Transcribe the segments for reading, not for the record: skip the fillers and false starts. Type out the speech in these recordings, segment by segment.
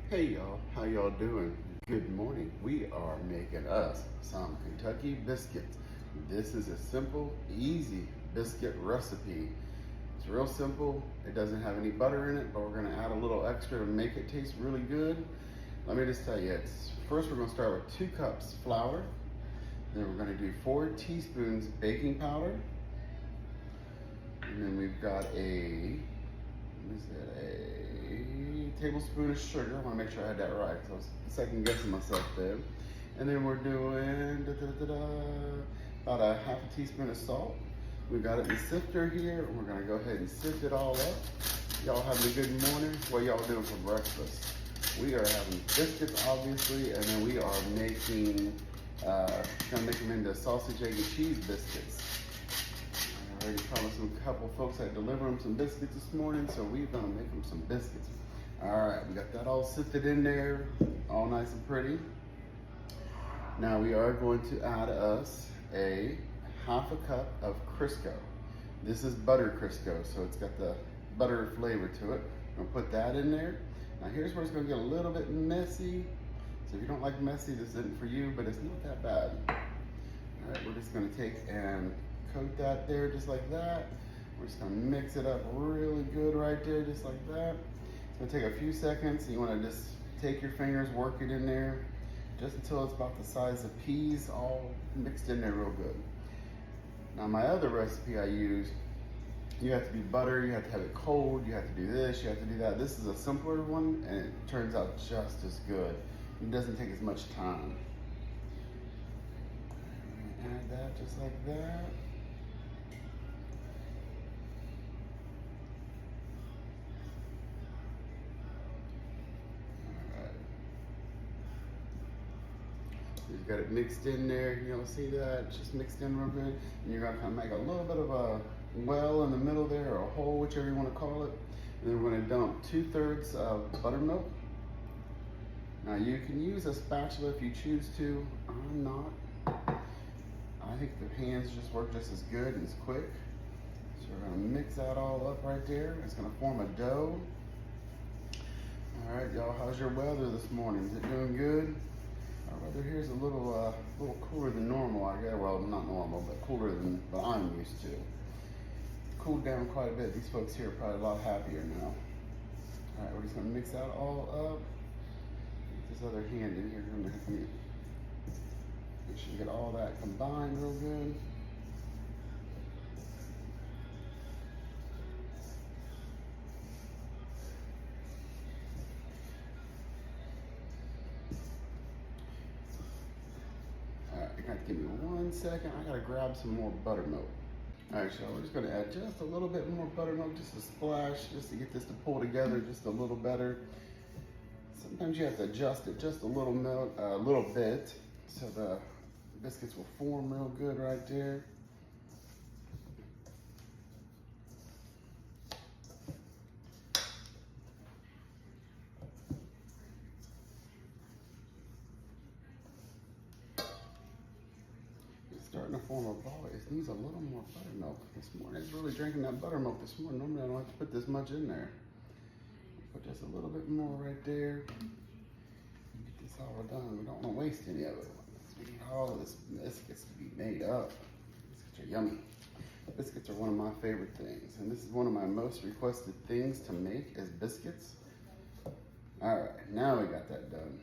Hey y'all, how y'all doing? Good morning. We are making us some Kentucky biscuits. This is a simple, easy biscuit recipe. It's real simple. It doesn't have any butter in it, but we're gonna add a little extra to make it taste really good. Let me just tell you, first we're gonna start with 2 cups flour. Then we're gonna do 4 teaspoons baking powder. And then we've got a tablespoon of sugar. I want to make sure I had that right because I was second guessing myself there. And then we're doing about a half a teaspoon of salt. We got it in the sifter here. We're gonna go ahead and sift it all up. Y'all having a good morning? What y'all doing for breakfast? We are having biscuits, obviously, and then we are making, gonna make them into sausage, egg, and cheese biscuits. I already promised a couple folks I'd deliver them some biscuits this morning, so we're gonna make them some biscuits. All right, we got that all sifted in there, all nice and pretty. Now we are going to add us a half a cup of Crisco. This is butter Crisco, so it's got the butter flavor to it. I'm gonna put that in there. Now here's where it's gonna get a little bit messy. So if you don't like messy, this isn't for you, but it's not that bad. All right, we're just gonna take and coat that there just like that. We're just gonna mix it up really good right there, just like that. It's gonna take a few seconds. You wanna just take your fingers, work it in there, just until it's about the size of peas, all mixed in there real good. Now my other recipe I use, you have to be butter, you have to have it cold, you have to do this, you have to do that. This is a simpler one and it turns out just as good. It doesn't take as much time. Add that just like that. You've got it mixed in there, you know, see that? It's just mixed in real good. And you're gonna kind of make a little bit of a well in the middle there, or a hole, whichever you wanna call it. And then we're gonna dump 2/3 of buttermilk. Now you can use a spatula if you choose to. I'm not. I think the hands just work just as good and as quick. So we're gonna mix that all up right there. It's gonna form a dough. All right, y'all, how's your weather this morning? Is it doing good? Our weather here is a little cooler than normal, I guess. Well, not normal, but cooler than what I'm used to. Cooled down quite a bit. These folks here are probably a lot happier now. All right, we're just gonna mix that all up. Get this other hand in here. Make sure you get all that combined real good. Give me 1 second. I gotta grab some more buttermilk. All right, y'all, we're just gonna add just a little bit more buttermilk, just a splash, just to get this to pull together just a little better. Sometimes you have to adjust it just a little bit, so the biscuits will form real good right there. Starting to form a ball. It needs a little more buttermilk this morning. It's really drinking that buttermilk this morning. Normally I don't have to put this much in there. Put just a little bit more right there. Get this all done. We don't want to waste any of it. We need all of this biscuits to be made up. Biscuits are yummy. Biscuits are one of my favorite things, and this is one of my most requested things to make is biscuits. All right, now we got that done.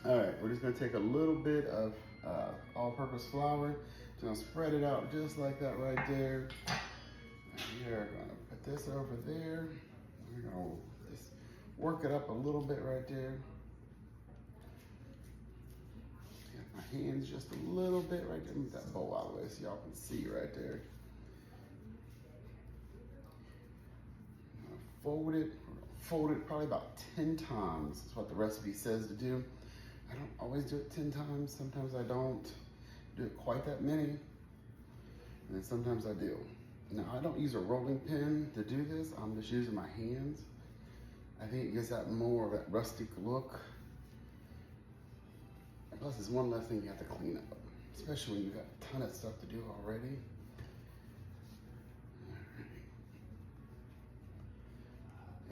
All right, we're just gonna take a little bit of all-purpose flour. Just gonna spread it out just like that right there. And we are gonna put this over there. We're gonna just work it up a little bit right there. Get my hands just a little bit right there. Move that bowl out of the way so y'all can see right there. Fold it probably about 10 times. That's what the recipe says to do. I don't always do it 10 times. Sometimes I don't do it quite that many. And then sometimes I do. Now I don't use a rolling pin to do this. I'm just using my hands. I think it gives that more of that rustic look. And plus it's one less thing you have to clean up, especially when you've got a ton of stuff to do already.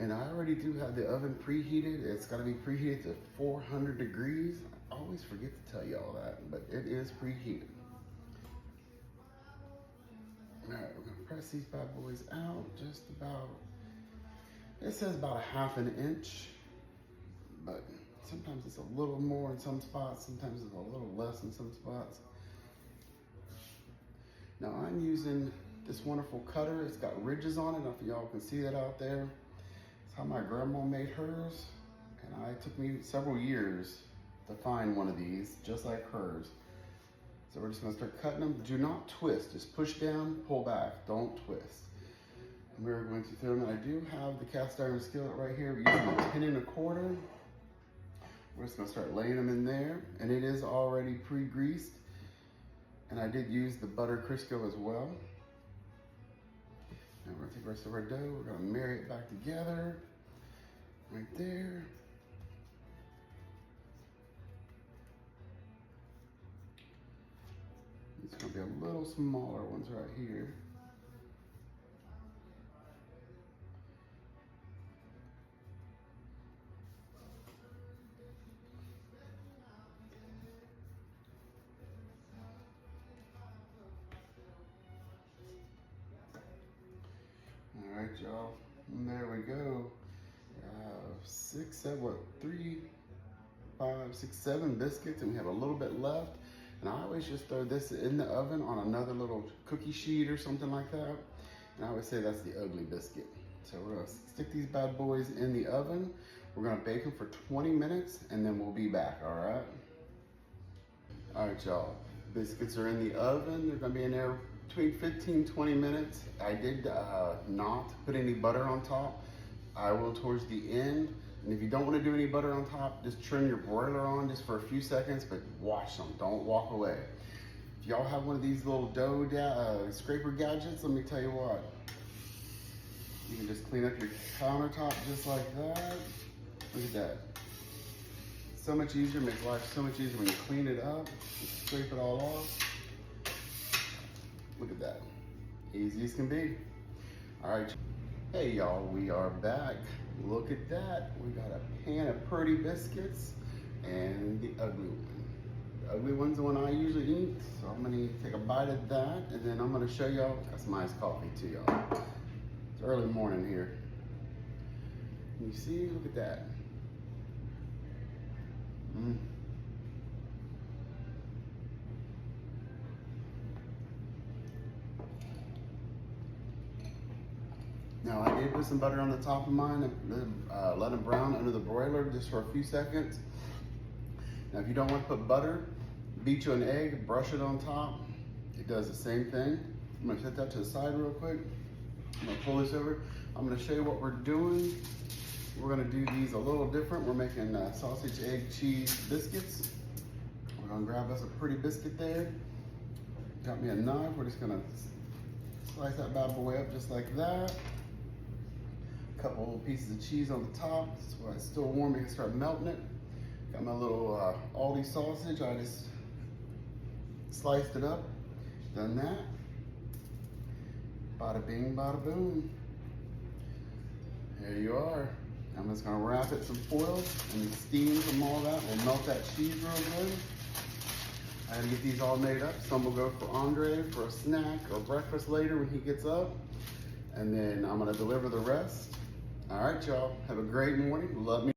And I already do have the oven preheated. It's gotta be preheated to 400 degrees. I always forget to tell y'all that, but it is preheated. All right, we're gonna press these bad boys out just about, it says about a ½ inch, but sometimes it's a little more in some spots, sometimes it's a little less in some spots. Now I'm using this wonderful cutter. It's got ridges on it. I don't know if y'all can see that out there. It's how my grandma made hers. And it took me several years to find one of these, just like hers. So we're just gonna start cutting them. Do not twist, just push down, pull back, don't twist. And we're going to throw them, and I do have the cast iron skillet right here. We're using a 10 1/4. We're just gonna start laying them in there, and it is already pre-greased. And I did use the butter Crisco as well. Now we're gonna take the rest of our dough, we're gonna marry it back together, right there. It's gonna be a little smaller ones right here. All right, y'all, and there we go. 6, 7, 3, 5, 6, 7 biscuits, and we have a little bit left. And I always just throw this in the oven on another little cookie sheet or something like that. And I always say that's the ugly biscuit. So we're gonna stick these bad boys in the oven. We're gonna bake them for 20 minutes and then we'll be back, all right? All right, y'all. Biscuits are in the oven. They're gonna be in there between 15, 20 minutes. I did not put any butter on top. I will towards the end. And if you don't want to do any butter on top, just turn your broiler on just for a few seconds, but watch them, don't walk away. If y'all have one of these little dough scraper gadgets, let me tell you what. You can just clean up your countertop just like that. Look at that. So much easier, makes life so much easier when you clean it up. Just scrape it all off. Look at that, easy as can be. All right, hey y'all, we are back. Look at that, we got a pan of pretty biscuits and the ugly one. The ugly one's the one I usually eat, so I'm gonna take a bite of that, and then I'm gonna show y'all, got some iced coffee too, y'all. It's early morning here. You see, look at that. Now I did put some butter on the top of mine and let them brown under the broiler just for a few seconds. Now if you don't want to put butter, beat you an egg, brush it on top. It does the same thing. I'm gonna set that to the side real quick. I'm gonna pull this over. I'm gonna show you what we're doing. We're gonna do these a little different. We're making sausage, egg, cheese biscuits. We're gonna grab us a pretty biscuit there. Got me a knife. We're just gonna slice that bad boy up just like that. Couple pieces of cheese on the top. That's why it's still warm, you can start melting it. Got my little Aldi sausage. I just sliced it up. Done that. Bada bing, bada boom. There you are. I'm just gonna wrap it some foil, and the steam from all that will melt that cheese real good. I had to get these all made up. Some will go for Andre for a snack or breakfast later when he gets up. And then I'm gonna deliver the rest. All right, y'all, have a great morning. Love me.